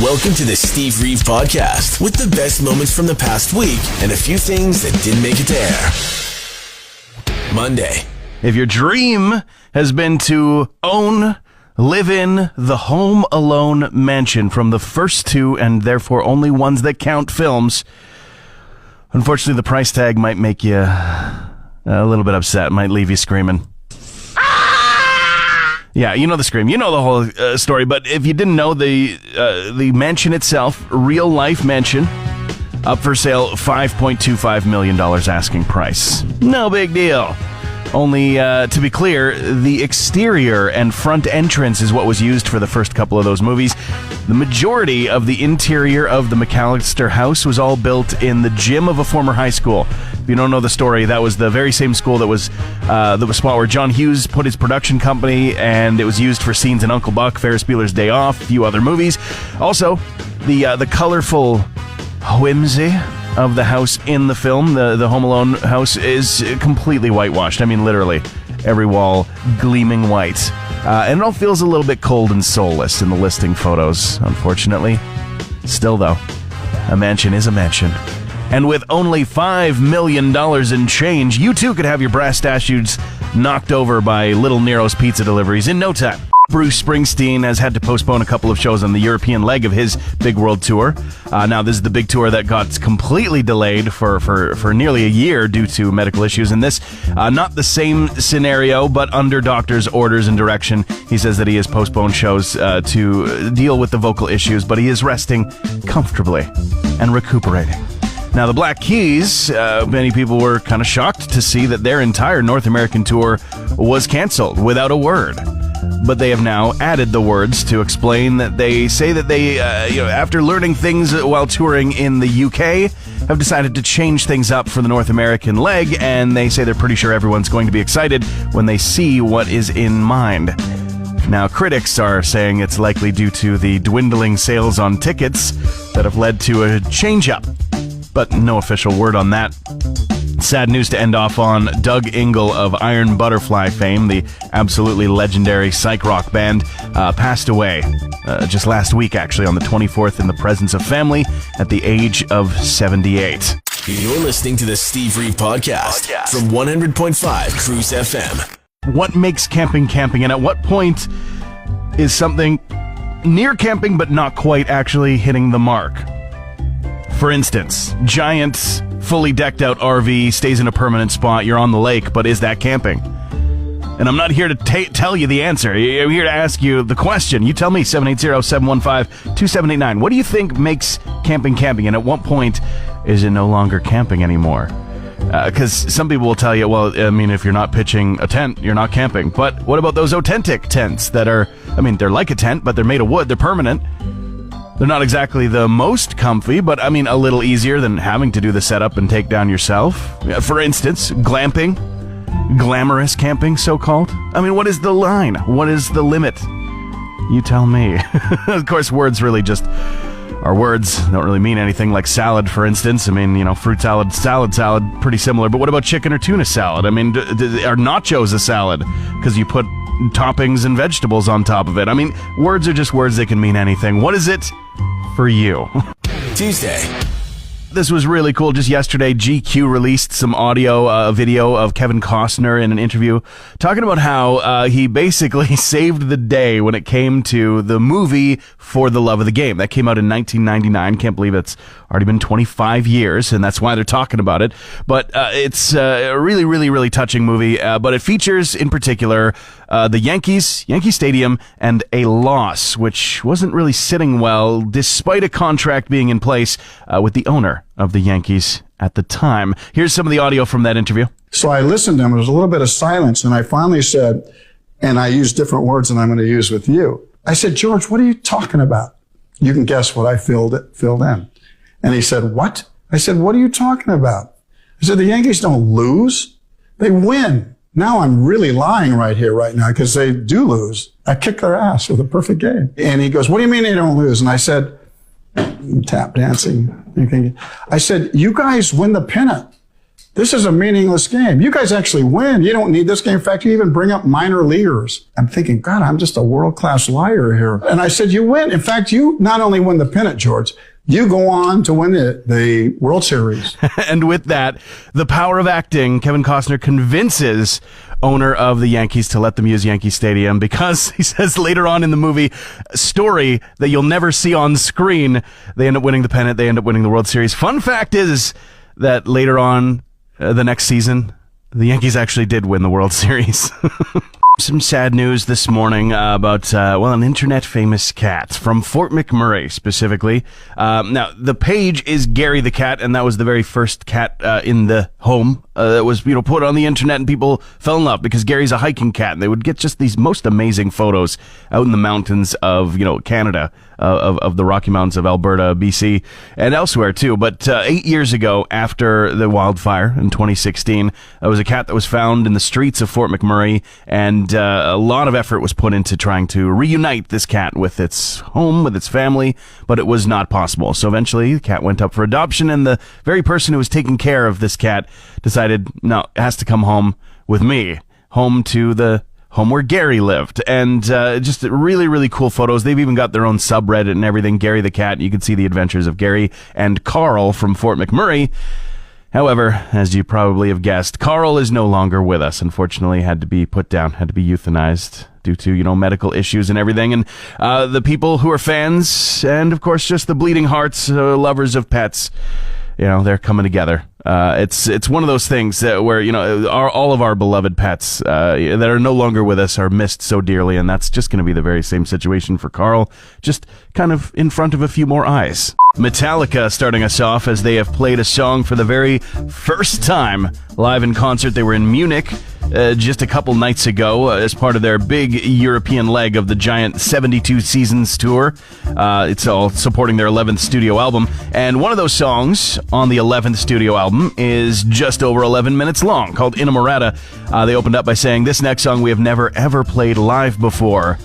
Welcome to the Steve Reeve Podcast with the best moments from the past week and a few things that didn't make it to air. Monday. If your dream has been to live in the Home Alone mansion from the first two and therefore only ones that count films, unfortunately the price tag might make you a little bit upset, might leave you screaming. Yeah, you know the scream. You know the whole story. But if you didn't know, the mansion itself, real life mansion, up for sale, $5.25 million asking price. No big deal. Only, to be clear, the exterior and front entrance is what was used for the first couple of those movies. The majority of the interior of the McAllister house was all built in the gym of a former high school. If you don't know the story, that was the very same school that was the spot where John Hughes put his production company, and it was used for scenes in Uncle Buck, Ferris Bueller's Day Off, a few other movies. Also, the colorful whimsy of the house in the film, the Home Alone house, is completely whitewashed. I mean, literally, every wall gleaming white. And it all feels a little bit cold and soulless in the listing photos, unfortunately. Still, though, a mansion is a mansion. And with only $5 million in change, you too could have your brass statues knocked over by Little Nero's pizza deliveries in no time. Bruce Springsteen has had to postpone a couple of shows on the European leg of his big world tour. Now, this is the big tour that got completely delayed for nearly a year due to medical issues. And this, not the same scenario, but under doctor's orders and direction. He says that he has postponed shows to deal with the vocal issues, but he is resting comfortably and recuperating. Now, the Black Keys, many people were kind of shocked to see that their entire North American tour was canceled without a word. But they have now added the words to explain that they say that they, after learning things while touring in the UK, have decided to change things up for the North American leg, and they say they're pretty sure everyone's going to be excited when they see what is in mind. Now, critics are saying it's likely due to the dwindling sales on tickets that have led to a change-up, but no official word on that. Sad news to end off on. Doug Ingle of Iron Butterfly fame, the absolutely legendary psych rock band, passed away just last week, actually, on the 24th in the presence of family at the age of 78. You're listening to the Steve Reeve Podcast from 100.5 Cruz FM. What makes camping camping, and at what point is something near camping but not quite actually hitting the mark? For instance, giant, fully decked out RV stays in a permanent spot. You're on the lake, but is that camping? And I'm not here to tell you the answer. I'm here to ask you the question. You tell me, 780-715-2789. What do you think makes camping camping? And at what point is it no longer camping anymore? Because some people will tell you, well, I mean, if you're not pitching a tent, you're not camping. But what about those authentic tents that are, I mean, they're like a tent, but they're made of wood. They're permanent. They're not exactly the most comfy, but I mean, a little easier than having to do the setup and take down yourself. For instance, glamping, glamorous camping, so-called. I mean, what is the line? What is the limit? You tell me. Of course, words really just are words. Don't really mean anything, like salad, for instance. I mean, fruit salad, salad, pretty similar. But what about chicken or tuna salad? I mean, are nachos a salad? Because you put toppings and vegetables on top of it. I mean, words are just words. They can mean anything. What is it for you? Tuesday. This was really cool. Just yesterday, GQ released some audio, video of Kevin Costner in an interview talking about how he basically saved the day when it came to the movie For the Love of the Game. That came out in 1999. Can't believe it's already been 25 years, and that's why they're talking about it. But it's a really, really, really touching movie. But it features, in particular, the Yankee Stadium, and a loss, which wasn't really sitting well, despite a contract being in place with the owner of the Yankees at the time. Here's some of the audio from that interview. So I listened to him. There was a little bit of silence, and I finally said, and I used different words than I'm going to use with you. I said, George, what are you talking about? You can guess what I filled in. And he said, what? I said, what are you talking about? I said, the Yankees don't lose. They win. Now I'm really lying right here, right now, because they do lose. I kicked their ass with a perfect game. And he goes, what do you mean they don't lose? And I said, tap dancing. I said, you guys win the pennant. This is a meaningless game. You guys actually win. You don't need this game. In fact, you even bring up minor leaguers. I'm thinking, God, I'm just a world-class liar here. And I said, you win. In fact, you not only win the pennant, George, you go on to win the World Series. And with that, the power of acting, Kevin Costner convinces owner of the Yankees to let them use Yankee Stadium because he says later on in the movie, story that you'll never see on screen, they end up winning the pennant, they end up winning the World Series. Fun fact is that later on, the next season, the Yankees actually did win the World Series. Some sad news this morning about, an internet-famous cat from Fort McMurray, specifically. Now, the page is Gary the cat, and that was the very first cat in the home that was, put on the internet, and people fell in love because Gary's a hiking cat, and they would get just these most amazing photos out in the mountains of, Canada, of the Rocky Mountains of Alberta, BC, and elsewhere, too. But 8 years ago, after the wildfire in 2016, there was a cat that was found in the streets of Fort McMurray, and a lot of effort was put into trying to reunite this cat with its home, with its family, but it was not possible. So eventually, the cat went up for adoption, and the very person who was taking care of this cat decided, no, it has to come home with me, home to the home where Gary lived. And just really, really cool photos. They've even got their own subreddit and everything, Gary the cat. You can see the adventures of Gary and Carl from Fort McMurray. However, as you probably have guessed, Carl is no longer with us. Unfortunately, had to be put down, had to be euthanized due to, medical issues and everything. And the people who are fans and, of course, just the bleeding hearts, lovers of pets, they're coming together. It's one of those things where, all of our beloved pets that are no longer with us are missed so dearly, and that's just going to be the very same situation for Carl, just kind of in front of a few more eyes. Metallica starting us off as they have played a song for the very first time live in concert. They were in Munich just a couple nights ago as part of their big European leg of the giant 72 Seasons tour. It's all supporting their 11th studio album, and one of those songs on the 11th studio album is just over 11 minutes long, called Inamorata. They opened up by saying, "This next song we have never ever played live before."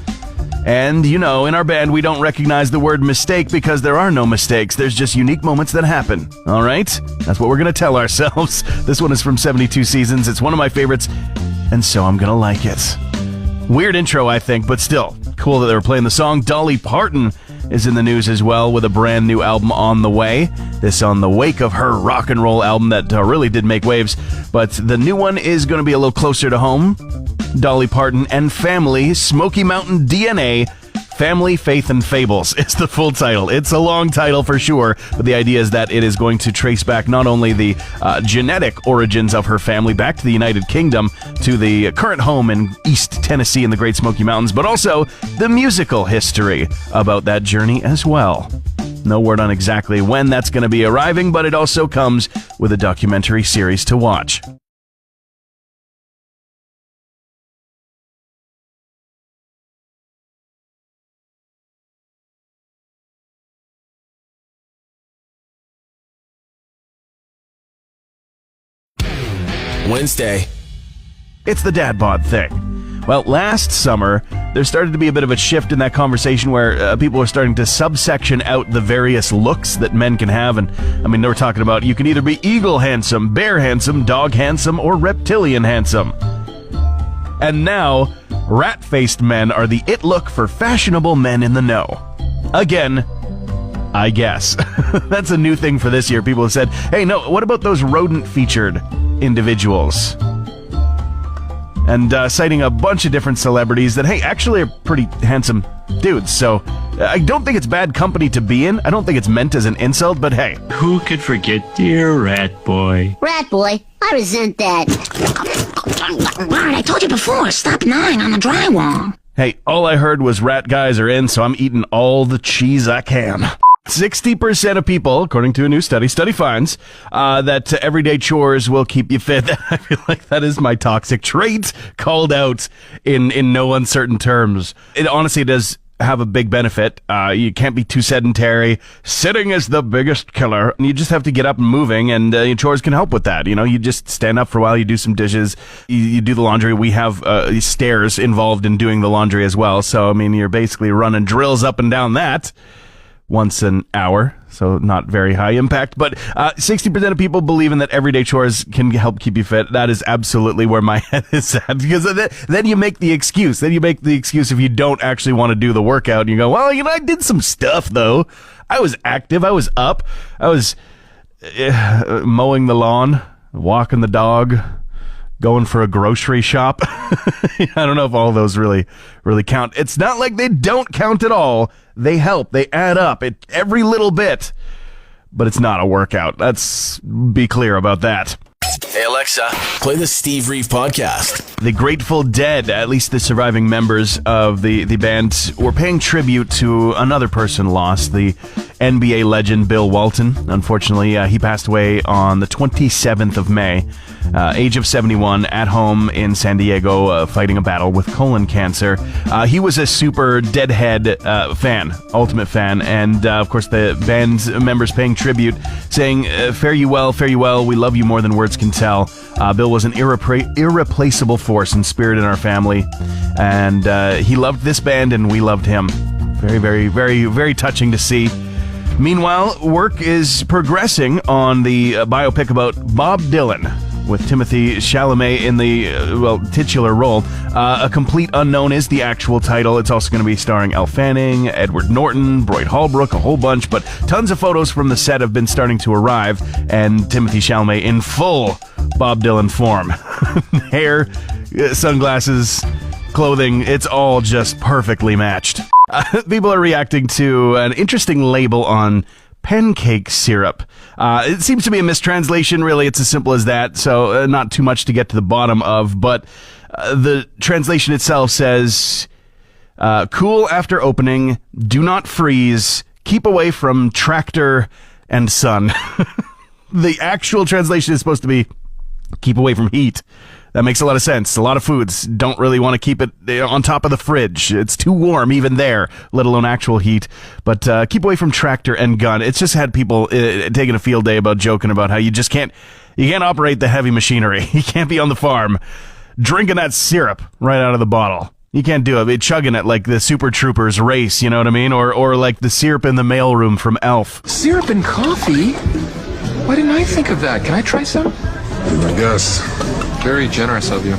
And, in our band, we don't recognize the word mistake because there are no mistakes. There's just unique moments that happen. All right? That's what we're going to tell ourselves. This one is from 72 Seasons. It's one of my favorites, and so I'm going to like it. Weird intro, I think, but still, cool that they were playing the song. Dolly Parton is in the news as well with a brand new album on the way. This on the wake of her rock and roll album that really did make waves. But the new one is going to be a little closer to home. Dolly Parton and Family, Smoky Mountain DNA, Family, Faith, and Fables is the full title. It's a long title for sure, but the idea is that it is going to trace back not only the genetic origins of her family back to the United Kingdom, to the current home in East Tennessee in the Great Smoky Mountains, but also the musical history about that journey as well. No word on exactly when that's going to be arriving, but it also comes with a documentary series to watch. Wednesday. It's the dad bod thing. Well, last summer, there started to be a bit of a shift in that conversation where people are starting to subsection out the various looks that men can have. And, they were talking about you can either be eagle handsome, bear handsome, dog handsome, or reptilian handsome. And now, rat-faced men are the it look for fashionable men in the know. Again, I guess. That's a new thing for this year. People have said, hey, no, what about those rodent-featured individuals? And citing a bunch of different celebrities that, hey, actually are pretty handsome dudes. So I don't think it's bad company to be in. I don't think it's meant as an insult, but hey. Who could forget dear Rat Boy? Rat Boy, I resent that. Ron, I told you before, stop gnawing on the drywall. Hey, all I heard was rat guys are in, so I'm eating all the cheese I can. 60% of people, according to a new study finds that everyday chores will keep you fit. I feel like that is my toxic trait called out in no uncertain terms. It honestly does have a big benefit. You can't be too sedentary. Sitting is the biggest killer. You just have to get up and moving, and your chores can help with that. You just stand up for a while, you do some dishes, you do the laundry. We have stairs involved in doing the laundry as well. So, you're basically running drills up and down that. once an hour, so not very high impact. But 60% of people believe in that everyday chores can help keep you fit. That is absolutely where my head is at, because then you make the excuse. Then you make the excuse if you don't actually want to do the workout. And you go, well, I did some stuff, though. I was active. I was up. I was mowing the lawn, walking the dog, going for a grocery shop. I don't know if all those really count. It's not like they don't count at all. They help. They add up. Every little bit. But it's not a workout. Let's be clear about that. Hey Alexa, play the Steve Reeve podcast. The Grateful Dead, at least the surviving members of the band, were paying tribute to another person lost, the NBA legend Bill Walton. Unfortunately, he passed away on the 27th of May, age of 71, at home in San Diego, fighting a battle with colon cancer. He was a super Deadhead fan, ultimate fan, and of course the band's members paying tribute, saying, fare you well, we love you more than words can tell. Bill was an irreplaceable force and spirit in our family, and he loved this band and we loved him. Very, very, very, very touching to see. Meanwhile, work is progressing on the biopic about Bob Dylan, with Timothée Chalamet in the, titular role. A Complete Unknown is the actual title. It's also going to be starring Elle Fanning, Edward Norton, Boyd Holbrook, a whole bunch, but tons of photos from the set have been starting to arrive, and Timothée Chalamet in full Bob Dylan form. Hair, sunglasses, clothing, it's all just perfectly matched. People are reacting to an interesting label on pancake syrup. It seems to be a mistranslation, really. It's as simple as that, so not too much to get to the bottom of, but the translation itself says, cool after opening, do not freeze, keep away from tractor and sun. The actual translation is supposed to be, keep away from heat. That makes a lot of sense. A lot of foods don't really want to keep it on top of the fridge. It's too warm even there, let alone actual heat. But keep away from tractor and gun. It's just had people taking a field day about joking about how you can't operate the heavy machinery. You can't be on the farm drinking that syrup right out of the bottle. You can't do it. Chugging it like the Super Troopers race, you know what I mean? Or like the syrup in the mailroom from Elf. Syrup and coffee? Why didn't I think of that? Can I try some? I guess. Very generous of you.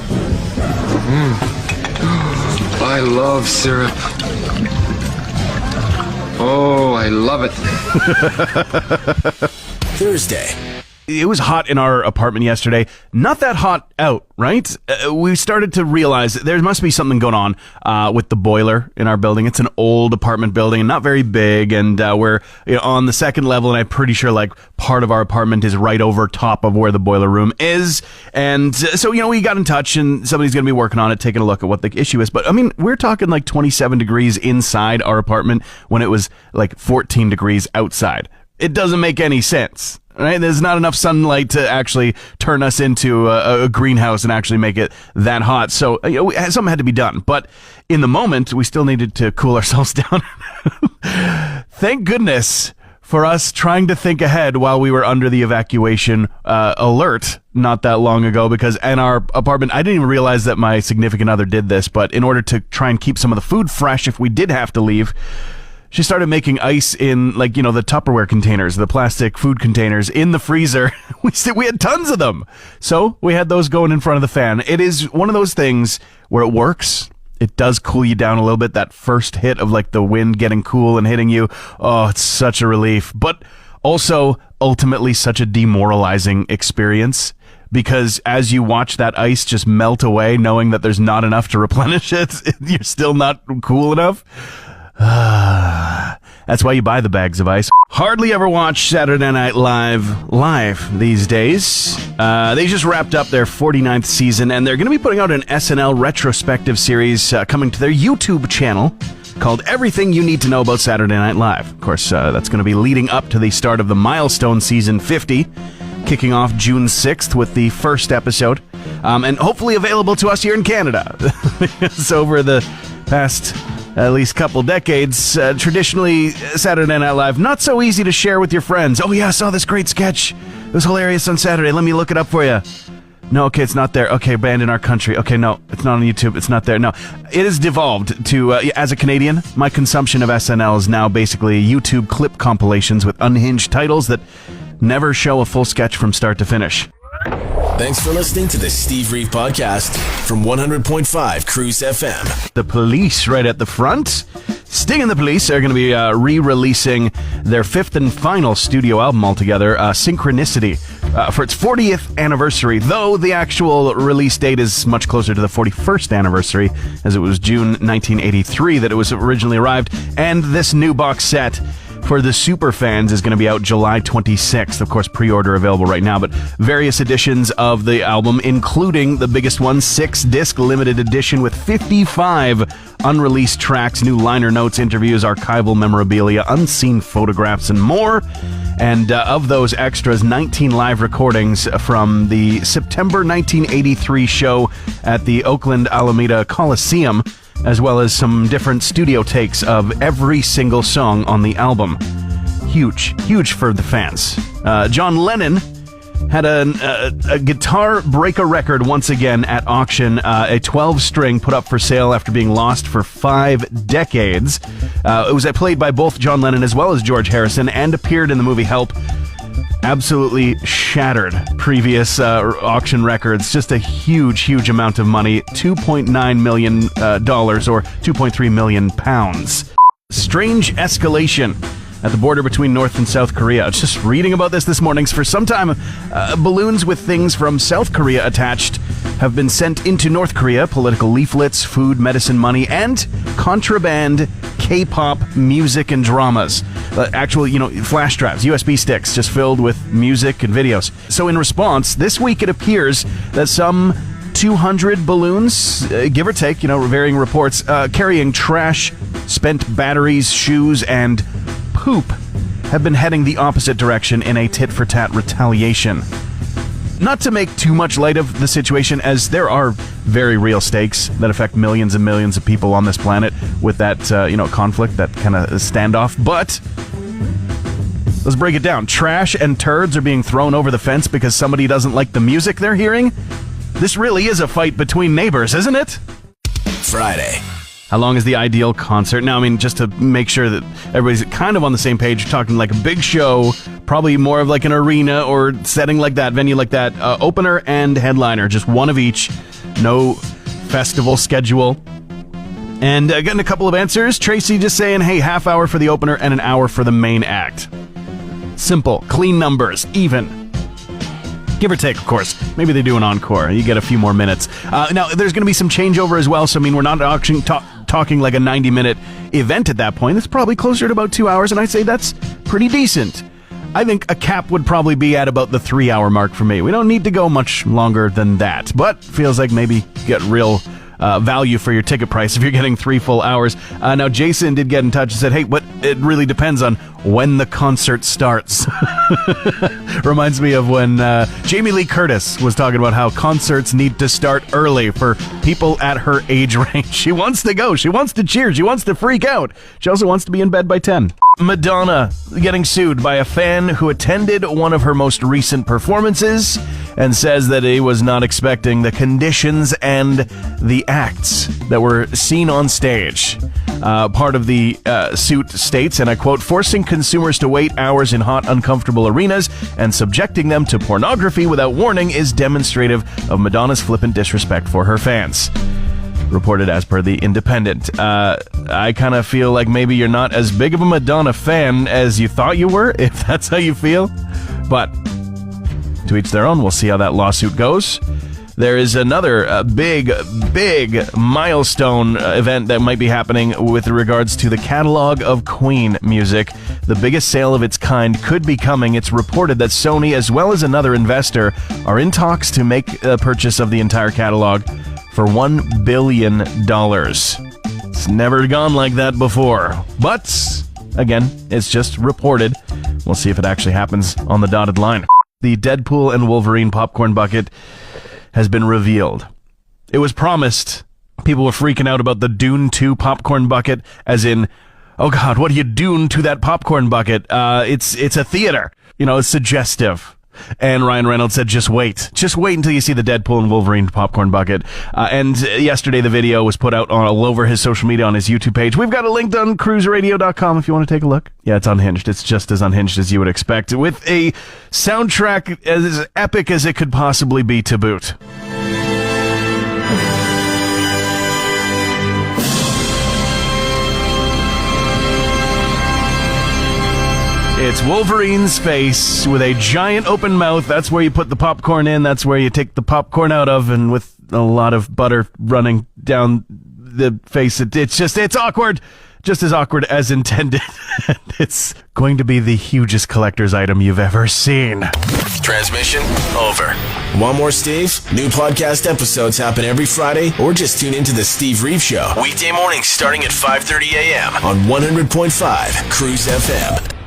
I love syrup. Oh, I love it. Thursday. It was hot in our apartment yesterday. Not that hot out, right? We started to realize there must be something going on with the boiler in our building. It's an old apartment building and not very big, and we're on the second level, and I'm pretty sure like part of our apartment is right over top of where the boiler room is. And so, we got in touch, and somebody's going to be working on it, taking a look at what the issue is. But I mean, we're talking like 27 degrees inside our apartment when it was like 14 degrees outside. It doesn't make any sense. Right? There's not enough sunlight to actually turn us into a greenhouse and actually make it that hot. So something had to be done. But in the moment, we still needed to cool ourselves down. Thank goodness for us trying to think ahead while we were under the evacuation alert not that long ago, because in our apartment, I didn't even realize that my significant other did this, but in order to try and keep some of the food fresh if we did have to leave, she started making ice in, the Tupperware containers, the plastic food containers in the freezer. We had tons of them. So we had those going in front of the fan. It is one of those things where it works. It does cool you down a little bit. That first hit of the wind getting cool and hitting you. Oh, it's such a relief. But also ultimately such a demoralizing experience, because as you watch that ice just melt away, knowing that there's not enough to replenish it, you're still not cool enough. That's why you buy the bags of ice. Hardly ever watch Saturday Night Live these days. They just wrapped up their 49th season, and they're going to be putting out an SNL retrospective series coming to their YouTube channel called Everything You Need to Know About Saturday Night Live. Of course, that's going to be leading up to the start of the milestone season 50, kicking off June 6th with the first episode, and hopefully available to us here in Canada. So over the past at least couple decades, traditionally Saturday Night Live, not so easy to share with your friends. Oh yeah, I saw this great sketch. It was hilarious on Saturday. Let me look it up for you. No, okay, it's not there. Okay, banned in our country. Okay, no, it's not on YouTube. It's not there. No, it has devolved to, as a Canadian, my consumption of SNL is now basically YouTube clip compilations with unhinged titles that never show a full sketch from start to finish. Thanks for listening to the Steve Reeve Podcast from 100.5 Cruz FM. The Police right at the front. Sting and the Police are going to be re-releasing their fifth and final studio album altogether, Synchronicity, for its 40th anniversary, though the actual release date is much closer to the 41st anniversary, as it was June 1983 that it was originally arrived, and this new box set for the super fans is going to be out July 26th. Of course, pre-order available right now, but various editions of the album, including the biggest one, 6-disc limited edition with 55 unreleased tracks, new liner notes, interviews, archival memorabilia, unseen photographs, and more. And of those extras, 19 live recordings from the September 1983 show at the Oakland Alameda Coliseum, as well as some different studio takes of every single song on the album. Huge for the fans. John Lennon had a guitar breaker record once again at auction, a 12-string put up for sale after being lost for 5 decades. It was played by both John Lennon as well as George Harrison and appeared in the movie Help. Absolutely shattered previous auction records. Just a huge amount of money. $2.9 million or 2.3 million pounds. Strange escalation at the border between North and South Korea. Just reading about this morning. For some time, balloons with things from South Korea attached have been sent into North Korea. Political leaflets, food, medicine, money, and contraband K-pop music and dramas. Actual, flash drives, USB sticks just filled with music and videos. So in response, this week it appears that some 200 balloons, give or take, varying reports, carrying trash, spent batteries, shoes, and poop have been heading the opposite direction in a tit-for-tat retaliation. Not to make too much light of the situation, as there are very real stakes that affect millions and millions of people on this planet with that, conflict, that kind of standoff. But let's break it down. Trash and turds are being thrown over the fence because somebody doesn't like the music they're hearing. This really is a fight between neighbors, isn't it? Friday. How long is the ideal concert? Now, just to make sure that everybody's kind of on the same page, you're talking like a big show, probably more of like an arena or setting like that, venue like that, opener and headliner, just one of each, no festival schedule. And getting a couple of answers. Tracy just saying, hey, half hour for the opener and an hour for the main act. Simple, clean numbers, even. Give or take, of course. Maybe they do an encore. You get a few more minutes. Now, there's going to be some changeover as well, so we're not talking like a 90-minute event at that point. It's probably closer to about 2 hours, and I'd say that's pretty decent. I think a cap would probably be at about the 3-hour mark for me. We don't need to go much longer than that, but feels like maybe you get real value for your ticket price if you're getting 3 full hours. Now, Jason did get in touch and said, hey, but it really depends on when the concert starts. Reminds me of when Jamie Lee Curtis was talking about how concerts need to start early for people at her age range. She wants to go. She wants to cheer. She wants to freak out. She also wants to be in bed by 10. Madonna getting sued by a fan who attended one of her most recent performances and says that he was not expecting the conditions and the acts that were seen on stage. Part of the suit states, and I quote, forcing consumers to wait hours in hot, uncomfortable arenas and subjecting them to pornography without warning is demonstrative of Madonna's flippant disrespect for her fans. Reported as per The Independent. I kind of feel like maybe you're not as big of a Madonna fan as you thought you were, if that's how you feel. But to each their own. We'll see how that lawsuit goes. There is another big milestone event that might be happening with regards to the catalog of Queen music. The biggest sale of its kind could be coming. It's reported that Sony, as well as another investor, are in talks to make a purchase of the entire catalog for $1 billion. It's never gone like that before. But, again, it's just reported. We'll see if it actually happens on the dotted line. The Deadpool and Wolverine popcorn bucket has been revealed. It was promised. People were freaking out about the Dune 2 popcorn bucket, as in, oh God, what are you doing to that popcorn bucket? It's a theater. It's suggestive. And Ryan Reynolds said, just wait until you see the Deadpool and Wolverine popcorn bucket. And yesterday the video was put out all over his social media on his YouTube page. We've got it linked on cruiseradio.com if you want to take a look. Yeah, it's unhinged. It's just as unhinged as you would expect, with a soundtrack as epic as it could possibly be to boot. It's Wolverine's face with a giant open mouth. That's where you put the popcorn in. That's where you take the popcorn out of, and with a lot of butter running down the face, it's awkward. Just as awkward as intended. It's going to be the hugest collector's item you've ever seen. Transmission over. Want more Steve? New podcast episodes happen every Friday, or just tune into the Steve Reeve Show. Weekday mornings starting at 5:30 a.m. on 100.5 Cruz FM.